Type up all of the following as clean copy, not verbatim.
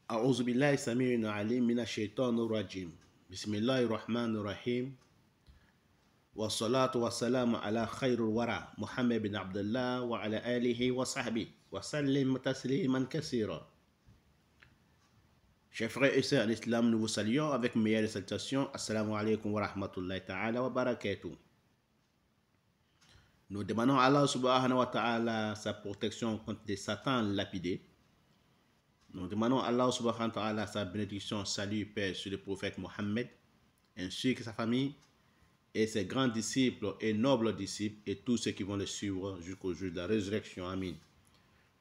أعوذ بالله السميع العليم من الشيطان الرجيم بسم الله الرحمن الرحيم والصلاة والسلام على خير الورى محمد بن عبد الله وعلى آله وصحبه وسلم تسليما كثيرا. Chers frères et sœurs en islam, nous vous saluons avec meilleures salutations. Assalamu alaikum wa rahmatullahi ta'ala wa barakatuh. Nous demandons à Allah subhanahu wa ta'ala sa protection contre les satans lapidés. Nous demandons à Allah subhanahu wa ta'ala sa bénédiction, salut, paix sur le prophète Mohammed, ainsi que sa famille et ses grands disciples et nobles disciples et tous ceux qui vont le suivre jusqu'au jour de la résurrection. Amin.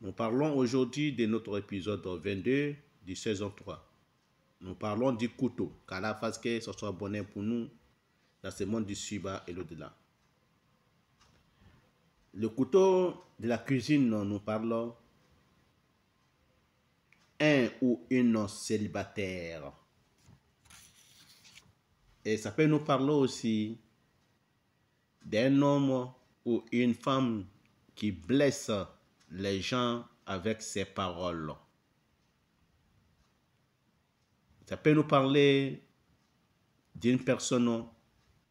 Nous parlons aujourd'hui de notre épisode 22 du saison 3. Nous parlons du couteau, car la fasse que ce soit bonheur pour nous dans ce monde du suba et l'au-delà. Le couteau de la cuisine, nous parlons un ou une célibataire. Et ça peut nous parler aussi d'un homme ou une femme qui blesse les gens avec ses paroles. Ça peut nous parler d'une personne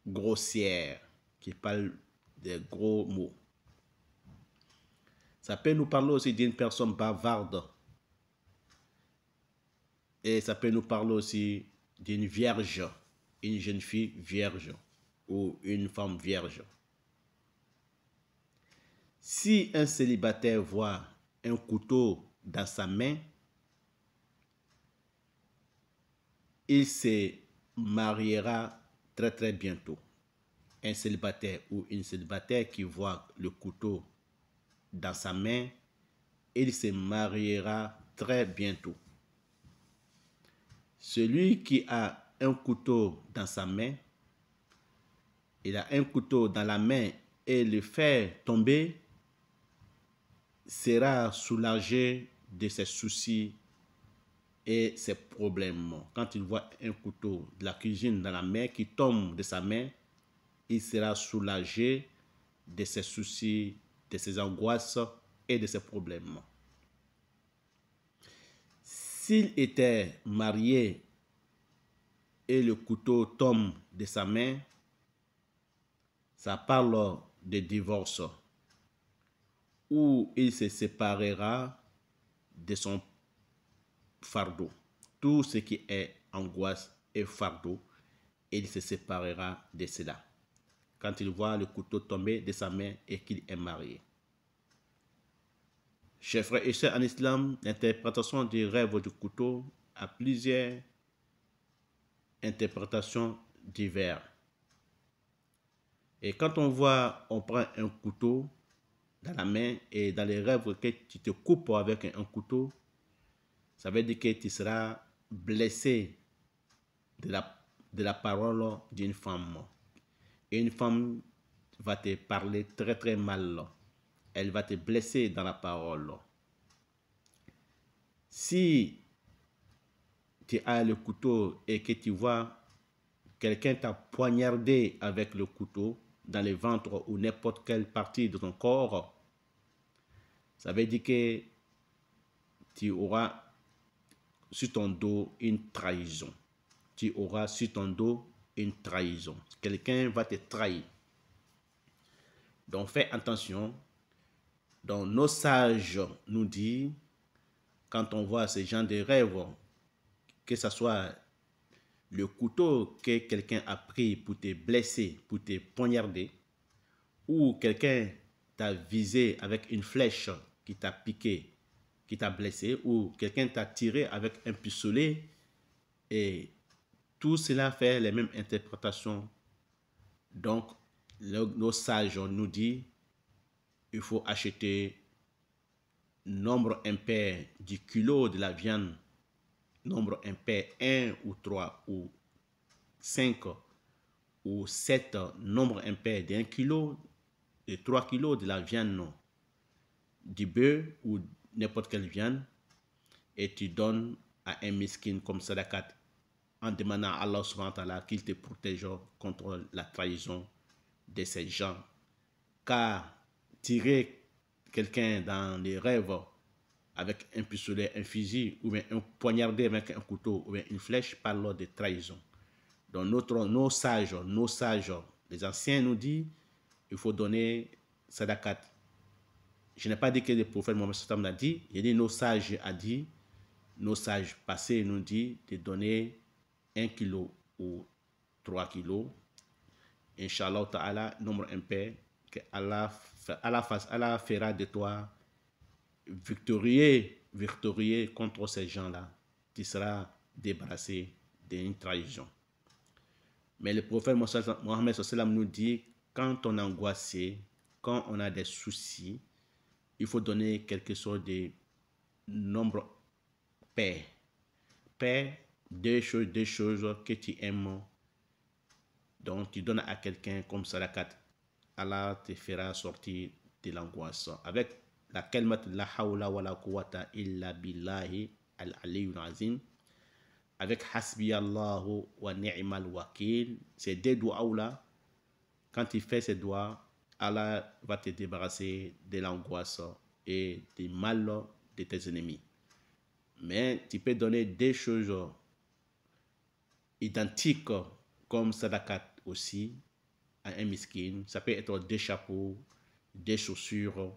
grossière qui parle de gros mots. Ça peut nous parler aussi d'une personne bavarde. Et ça peut nous parler aussi d'une vierge, une jeune fille vierge ou une femme vierge. Si un célibataire voit un couteau dans sa main, il se mariera très très bientôt. Un célibataire ou une célibataire qui voit le couteau dans sa main, il se mariera très bientôt. Celui qui a un couteau dans sa main, il a un couteau dans la main et le fait tomber, sera soulagé de ses soucis et ses problèmes. Quand il voit un couteau de la cuisine dans la main qui tombe de sa main, il sera soulagé de ses soucis, de ses angoisses et de ses problèmes. S'il était marié et le couteau tombe de sa main, ça parle de divorce, où il se séparera de son fardeau. Tout ce qui est angoisse et fardeau, il se séparera de cela. Quand il voit le couteau tomber de sa main et qu'il est marié. Chers frères et sœurs en islam, l'interprétation du rêve du couteau a plusieurs interprétations diverses. Et quand on prend un couteau dans la main et dans les rêves que tu te coupes avec un couteau, ça veut dire que tu seras blessé de la parole d'une femme. Et une femme va te parler très très mal. Elle va te blesser dans la parole. Si tu as le couteau et que tu vois quelqu'un t'a poignardé avec le couteau dans le ventre ou n'importe quelle partie de ton corps, ça veut dire que tu auras sur ton dos une trahison. Tu auras sur ton dos une trahison. Quelqu'un va te trahir. Donc fais attention. Donc nos sages nous disent, quand on voit ce genre de rêves, que ce soit le couteau que quelqu'un a pris pour te blesser, pour te poignarder, ou quelqu'un t'a visé avec une flèche qui t'a piqué, qui t'a blessé, ou quelqu'un t'a tiré avec un pistolet, et tout cela fait les mêmes interprétations. Donc, nos sages nous disent, il faut acheter nombre impair du kilo de la viande, nombre impair 1 ou 3 ou 5 ou 7, nombre impair d'1 kilo, de 3 kilos de la viande, du bœuf ou n'importe quelle viande, et tu donnes à un miskin comme sadakat en demandant à Allah subhanahu wa ta'ala qu'il te protège contre la trahison de ces gens. Car tirer quelqu'un dans les rêves avec un pistolet, un fusil, ou bien un poignardé avec un couteau, ou bien une flèche, parle de trahison. Donc nos sages, les anciens nous disent, il faut donner sadakat. Je n'ai pas dit que le prophète Mohammed sallam l'a dit, j'ai dit nos sages a dit, nos sages passés nous disent de donner 1 kilo ou 3 kilos. Inch'Allah ta'ala, nombre impair, que Allah fera de toi victorieux contre ces gens-là. Tu seras débarrassé d'une trahison. Mais le prophète Mohammed sallam nous dit, quand on est angoissé, quand on a des soucis, il faut donner quelque chose de nombre pair. Pair, deux choses que tu aimes. Donc, tu donnes à quelqu'un comme sadakat. Allah te fera sortir de l'angoisse. Avec la kalmat la hawla wa la quwwata illa billahi al-aliyyul azim. Avec hasbi Allahu wa ni'mal wakil. Ces deux doigts-là, quand tu fais ces doigts, Allah va te débarrasser de l'angoisse et du mal de tes ennemis. Mais tu peux donner des choses identiques comme sadakat aussi à un miskin. Ça peut être des chapeaux, des chaussures,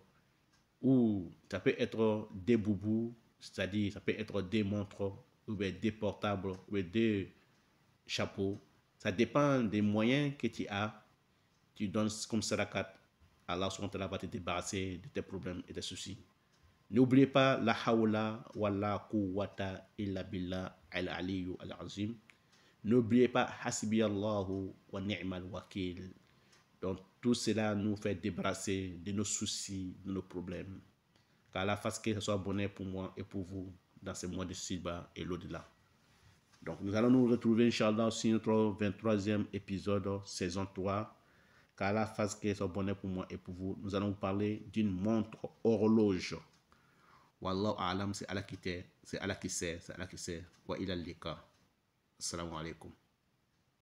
ou ça peut être des boubous, c'est-à-dire ça peut être des montres, ou bien des portables, ou bien des chapeaux. Ça dépend des moyens que tu as. Tu donnes comme sadakat. Allah va te débarrasser de tes problèmes et des soucis. N'oubliez pas la hawla wa la quwwata illa billah al-aliyyu al-azim. N'oubliez pas hasbi Allahu wa ni'mal wakil. Donc tout cela nous fait débarrasser de nos soucis, de nos problèmes. Qu'Allah fasse que ce soit bonheur pour moi et pour vous dans ces mois de ci-bas et l'au-delà. Donc nous allons nous retrouver Inch'Allah sur notre 23e épisode, saison 3. Qu'Allah fasse que ce soit bonheur pour moi et pour vous. Nous allons parler d'une montre horloge. Wallahu a'lam, c'est Allah qui sait, c'est Allah qui sait. Wa ila al-liqa. Assalamu alaikum.